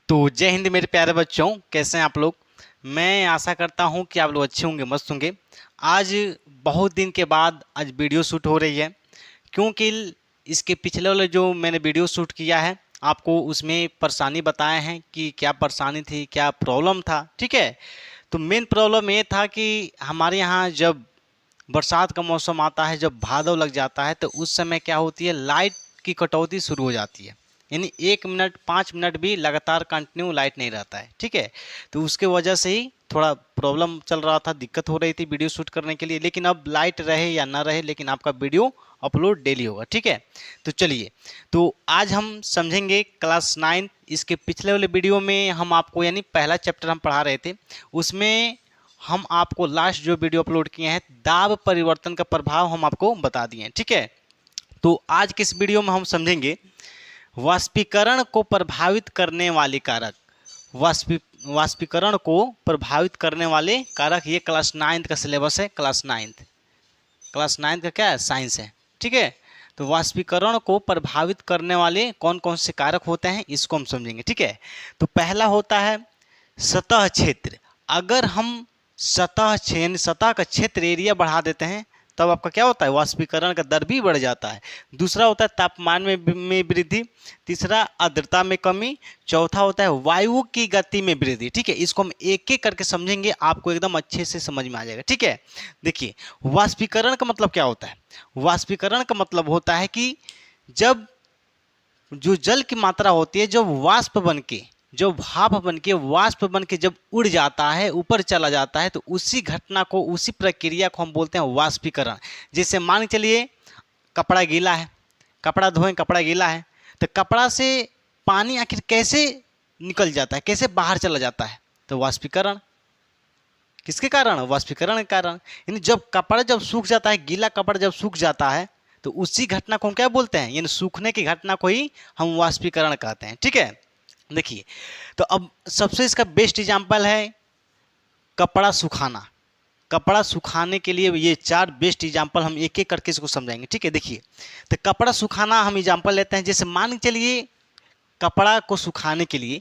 तो जय हिंद मेरे प्यारे बच्चों, कैसे हैं आप लोग। मैं आशा करता हूं कि आप लोग अच्छे होंगे, मस्त होंगे। आज बहुत दिन के बाद आज वीडियो शूट हो रही है, क्योंकि इसके पिछले वाले जो मैंने वीडियो शूट किया है आपको उसमें परेशानी बताए हैं कि क्या परेशानी थी, क्या प्रॉब्लम था। ठीक है, तो मेन प्रॉब्लम ये था कि हमारे यहाँ जब बरसात का मौसम आता है, जब भादव लग जाता है, तो उस समय क्या होती है, लाइट की कटौती शुरू हो जाती है। यानी 1 मिनट 5 मिनट भी लगातार कंटिन्यू लाइट नहीं रहता है। ठीक है, तो उसके वजह से ही थोड़ा प्रॉब्लम चल रहा था, दिक्कत हो रही थी वीडियो शूट करने के लिए। लेकिन अब लाइट रहे या ना रहे, लेकिन आपका वीडियो अपलोड डेली होगा। ठीक है, तो चलिए, तो आज हम समझेंगे क्लास 9। इसके पिछले वाले वीडियो में हम आपको यानी पहला चैप्टर हम पढ़ा रहे थे, उसमें हम आपको लास्ट जो वीडियो अपलोड किए हैं दाब परिवर्तन का प्रभाव हम आपको बता दिए हैं। ठीक है, तो आज के इस वीडियो में हम समझेंगे वाष्पीकरण को प्रभावित करने वाले कारक। वाष्पीकरण को प्रभावित करने वाले कारक, ये क्लास 9 का सिलेबस है। क्लास 9 का क्या है, साइंस है। ठीक है, तो वाष्पीकरण को प्रभावित करने वाले कौन कौन से कारक होते हैं इसको हम समझेंगे। ठीक है, तो पहला होता है सतह क्षेत्र। अगर हम सतह का क्षेत्र एरिया बढ़ा देते हैं तब आपका क्या होता है, वाष्पीकरण का दर भी बढ़ जाता है। दूसरा होता है तापमान में वृद्धि। तीसरा आर्द्रता में कमी। चौथा होता है वायु की गति में वृद्धि। ठीक है, इसको हम एक एक करके समझेंगे, आपको एकदम अच्छे से समझ में आ जाएगा। ठीक है, देखिए वाष्पीकरण का मतलब क्या होता है। वाष्पीकरण का मतलब होता है कि जब जो जल की मात्रा होती है, जब वाष्प बन के, जो भाप बन के, वाष्प बन के जब उड़ जाता है, ऊपर चला जाता है, तो उसी घटना को, उसी प्रक्रिया को हम बोलते हैं वाष्पीकरण। जैसे मान के चलिए कपड़ा गीला है, कपड़ा धोएं, कपड़ा गीला है, तो कपड़ा से पानी आखिर कैसे निकल जाता है, कैसे बाहर चला जाता है, तो वाष्पीकरण। किसके कारण, वाष्पीकरण के कारण। यानी जब कपड़ा जब सूख जाता है, गीला कपड़ा जब सूख जाता है, तो उसी घटना को हम क्या बोलते हैं, यानी सूखने की घटना को ही हम वाष्पीकरण कहते हैं। ठीक है, देखिए, तो अब सबसे इसका बेस्ट एग्जांपल है कपड़ा सुखाना। कपड़ा सुखाने के लिए ये 4 बेस्ट एग्जांपल हम एक एक करके इसको समझाएंगे। ठीक है, देखिए, तो कपड़ा सुखाना हम एग्जांपल लेते हैं। जैसे मान के चलिए कपड़ा को सुखाने के लिए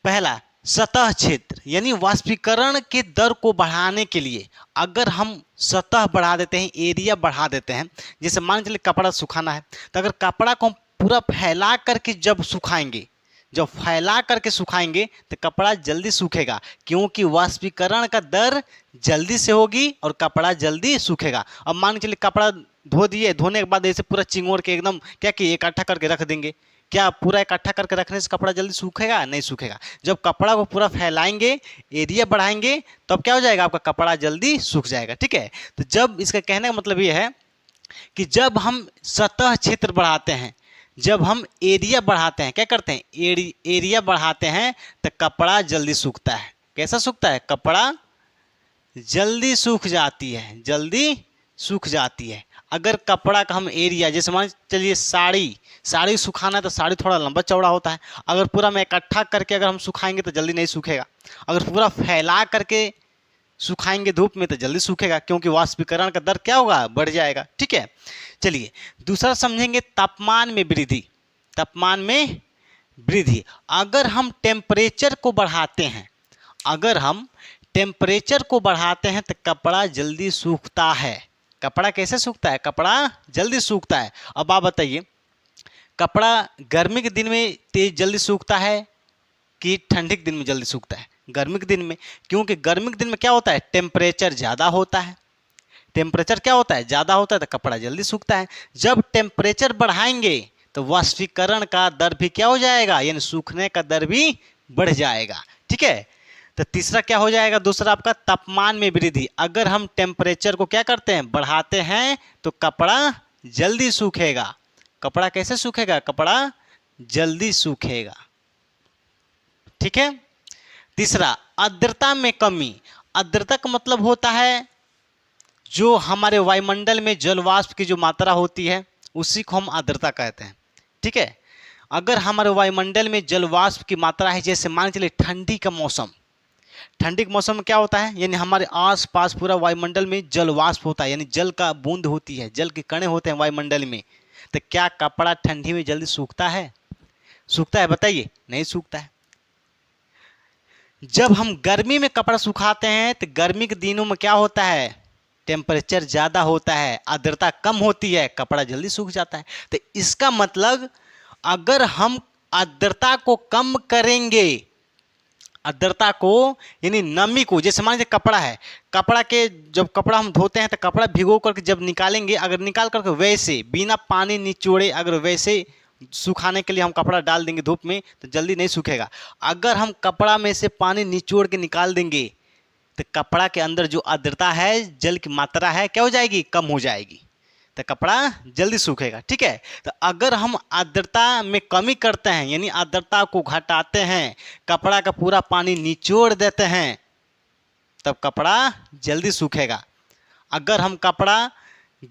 पहला सतह क्षेत्र, यानी वाष्पीकरण के दर को बढ़ाने के लिए अगर हम सतह बढ़ा देते हैं, एरिया बढ़ा देते हैं, जैसे मान के चलिए कपड़ा सुखाना है, तो अगर कपड़ा को हम पूरा फैला करके जब सुखाएंगे, जब फैला करके सुखाएंगे तो कपड़ा जल्दी सूखेगा, क्योंकि वाष्पीकरण का दर जल्दी से होगी और कपड़ा जल्दी सूखेगा। अब मान के चलिए कपड़ा धो दिए, धोने के बाद ऐसे पूरा चिंगोड़ के एकदम क्या किए, इकट्ठा करके रख देंगे, क्या पूरा इकट्ठा करके रखने से कपड़ा जल्दी सूखेगा, नहीं सूखेगा। जब कपड़ा को पूरा फैलाएंगे, एरिया बढ़ाएंगे, तब क्या हो जाएगा, आपका कपड़ा जल्दी सूख जाएगा। ठीक है, तो जब इसका कहने का मतलब ये है कि जब हम सतह क्षेत्र बढ़ाते हैं, जब हम एरिया बढ़ाते हैं, क्या करते हैं, एरिया बढ़ाते हैं, तो कपड़ा जल्दी सूखता है। कैसा सूखता है, कपड़ा जल्दी सूख जाती है, जल्दी सूख जाती है। अगर कपड़ा का हम एरिया, जैसे मान चलिए साड़ी सुखाना है, तो साड़ी थोड़ा लंबा चौड़ा होता है। अगर पूरा में इकट्ठा करके अगर हम सुखाएंगे तो जल्दी नहीं सूखेगा। अगर पूरा फैला करके सुखाएंगे धूप में तो जल्दी सूखेगा, क्योंकि वाष्पीकरण का दर क्या होगा, बढ़ जाएगा। ठीक है, चलिए दूसरा समझेंगे तापमान में वृद्धि। तापमान में वृद्धि, अगर हम टेम्परेचर को बढ़ाते हैं, अगर हम टेम्परेचर को बढ़ाते हैं तो कपड़ा जल्दी सूखता है। कपड़ा कैसे सूखता है, कपड़ा जल्दी सूखता है। अब आप बताइए, कपड़ा गर्मी के दिन में तेज जल्दी सूखता है कि ठंडी के दिन में जल्दी सूखता है, गर्मी के दिन में। क्योंकि गर्मी के दिन में क्या होता है, टेम्परेचर ज़्यादा होता है। टेम्परेचर क्या होता है, ज़्यादा होता है, तो कपड़ा जल्दी सूखता है। जब टेम्परेचर बढ़ाएंगे तो वाष्पीकरण का दर भी क्या हो जाएगा, यानी सूखने का दर भी बढ़ जाएगा। ठीक है, तो तीसरा क्या हो जाएगा, दूसरा आपका तापमान में वृद्धि। अगर हम टेम्परेचर को क्या करते हैं, बढ़ाते हैं, तो कपड़ा जल्दी सूखेगा। कपड़ा कैसे सूखेगा, कपड़ा जल्दी सूखेगा। ठीक है, तीसरा आर्द्रता में कमी। आर्द्रता का मतलब होता है जो हमारे वायुमंडल में जल वाष्प की जो मात्रा होती है उसी को हम आर्द्रता कहते हैं। ठीक है, अगर हमारे वायुमंडल में जल वाष्प की मात्रा है, जैसे मान चलिए ठंडी का मौसम, ठंडी के मौसम में क्या होता है, यानी हमारे आसपास पूरा वायुमंडल में जल वाष्प होता है, यानी जल का बूंद होती है, जल के कण होते हैं वायुमंडल में। तो क्या कपड़ा ठंडी में जल्दी सूखता है, सूखता है, बताइए, नहीं सूखता है। जब हम गर्मी में कपड़ा सुखाते हैं तो गर्मी के दिनों में क्या होता है, टेम्परेचर ज़्यादा होता है, आर्द्रता कम होती है, कपड़ा जल्दी सूख जाता है। तो इसका मतलब अगर हम आर्द्रता को कम करेंगे, आर्द्रता को यानी नमी को, जैसे मान लीजिए कपड़ा है, कपड़ा के जब कपड़ा हम धोते हैं तो कपड़ा भिगो करके जब निकालेंगे, अगर निकाल करके वैसे बिना पानी निचोड़े अगर वैसे सुखाने के लिए हम कपड़ा डाल देंगे धूप में तो जल्दी नहीं सूखेगा। अगर हम कपड़ा में से पानी निचोड़ के निकाल देंगे तो कपड़ा के अंदर जो आर्द्रता है, जल की मात्रा है, क्या हो जाएगी, कम हो जाएगी, तो कपड़ा जल्दी सूखेगा। ठीक है, तो अगर हम आर्द्रता में कमी करते हैं यानी आर्द्रता को घटाते हैं, कपड़ा का पूरा पानी निचोड़ देते हैं, तब कपड़ा जल्दी सूखेगा। अगर हम कपड़ा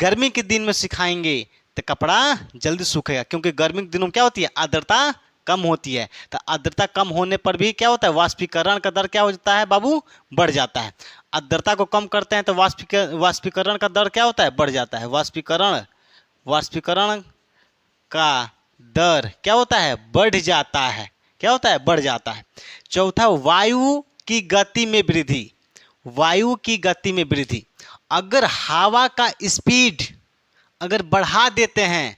गर्मी के दिन में सुखाएंगे तो कपड़ा जल्दी सूखेगा, क्योंकि गर्मी के दिनों में क्या होती है, आर्द्रता कम होती है। तो आर्द्रता कम होने पर भी क्या होता है, वाष्पीकरण का दर क्या हो जाता है बाबू, बढ़ जाता है। आर्द्रता को कम करते हैं तो वाष्पीकरण का दर क्या होता है, बढ़ जाता है। वाष्पीकरण का दर क्या होता है, बढ़ जाता है। क्या होता है, बढ़ जाता है। चौथा, वायु की गति में वृद्धि। वायु की गति में वृद्धि, अगर हवा का स्पीड अगर बढ़ा देते हैं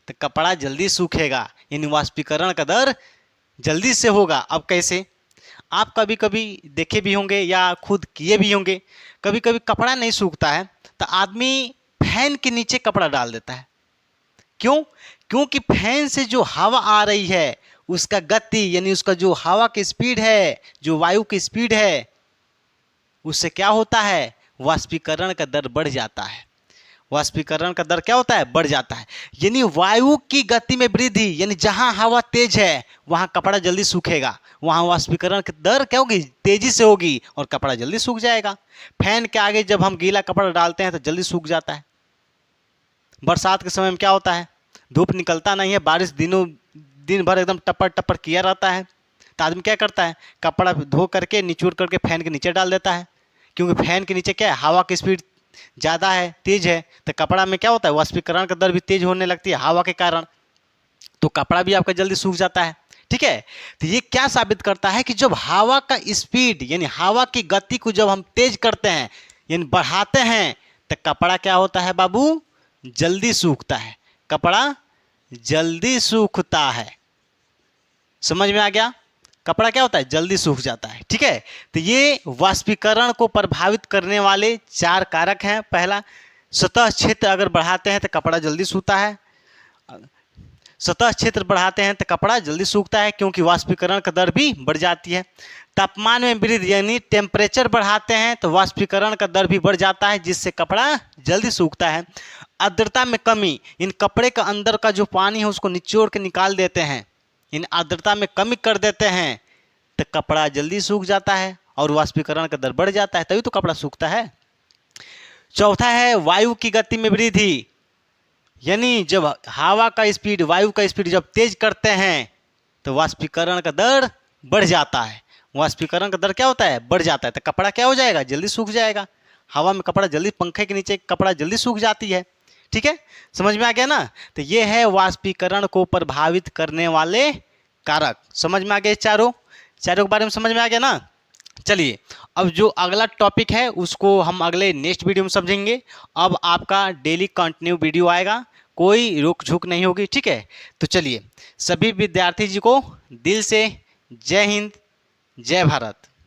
तो कपड़ा जल्दी सूखेगा, यानी वाष्पीकरण का दर जल्दी से होगा। अब कैसे, आप कभी कभी देखे भी होंगे या खुद किए भी होंगे, कभी कभी कपड़ा नहीं सूखता है तो आदमी फैन के नीचे कपड़ा डाल देता है। क्यों, क्योंकि फैन से जो हवा आ रही है उसका गति यानी उसका जो हवा की स्पीड है, जो वायु की स्पीड है, उससे क्या होता है, वाष्पीकरण का दर बढ़ जाता है। वाष्पीकरण का दर क्या होता है, बढ़ जाता है। यानी वायु की गति में वृद्धि, यानी जहां हवा तेज है वहां कपड़ा जल्दी सूखेगा, वहां वाष्पीकरण की दर क्या होगी, तेजी से होगी और कपड़ा जल्दी सूख जाएगा। फैन के आगे जब हम गीला कपड़ा डालते हैं तो जल्दी सूख जाता है। बरसात के समय में क्या होता है, धूप निकलता नहीं है, बारिश दिन भर एकदम टपर टपर किया रहता है, तो आदमी क्या करता है, कपड़ा धो करके निचोड़ करके फैन के नीचे डाल देता है। क्योंकि फैन के नीचे क्या है, हवा की स्पीड ज़्यादा है, तेज है, तो कपड़ा में क्या होता है, वाष्पीकरण का दर भी तेज होने लगती है हवा के कारण, तो कपड़ा भी आपका जल्दी सूख जाता है। ठीक है, तो ये क्या साबित करता है कि जब हवा का स्पीड यानी हवा की गति को जब हम तेज करते हैं यानी बढ़ाते हैं तो कपड़ा क्या होता है बाबू, जल्दी सूखता है। कपड़ा जल्दी सूखता है, समझ में आ गया, कपड़ा क्या होता है, जल्दी सूख जाता है। ठीक है, तो ये वाष्पीकरण को प्रभावित करने वाले 4 कारक हैं। पहला, सतह क्षेत्र अगर बढ़ाते हैं तो कपड़ा जल्दी सूखता है। सतह क्षेत्र बढ़ाते हैं तो कपड़ा जल्दी सूखता है, क्योंकि वाष्पीकरण का दर भी बढ़ जाती है। तापमान में वृद्धि यानी टेम्परेचर बढ़ाते हैं तो वाष्पीकरण का दर भी बढ़ जाता है, जिससे कपड़ा जल्दी सूखता है। आर्द्रता में कमी, इन कपड़े का अंदर का जो पानी है उसको निचोड़ के निकाल देते हैं, इन आर्द्रता में कमी कर देते हैं तो कपड़ा जल्दी सूख जाता है और वाष्पीकरण का दर बढ़ जाता है, तभी तो कपड़ा सूखता है। चौथा है वायु की गति में वृद्धि, यानी जब हवा का स्पीड, वायु का स्पीड जब तेज करते हैं तो वाष्पीकरण का दर बढ़ जाता है। वाष्पीकरण का दर क्या होता है, बढ़ जाता है, तो कपड़ा क्या हो जाएगा, जल्दी सूख जाएगा। हवा में कपड़ा जल्दी, पंखे के नीचे कपड़ा जल्दी सूख जाती है। ठीक है, समझ में आ गया ना, तो ये है वाष्पीकरण को प्रभावित करने वाले कारक। समझ में आ गए, चारों के बारे में समझ में आ गया ना। चलिए, अब जो अगला टॉपिक है उसको हम अगले नेक्स्ट वीडियो में समझेंगे। अब आपका डेली कंटिन्यू वीडियो आएगा, कोई रोक झोंक नहीं होगी। ठीक है, तो चलिए, सभी विद्यार्थी जी को दिल से जय हिंद, जय भारत।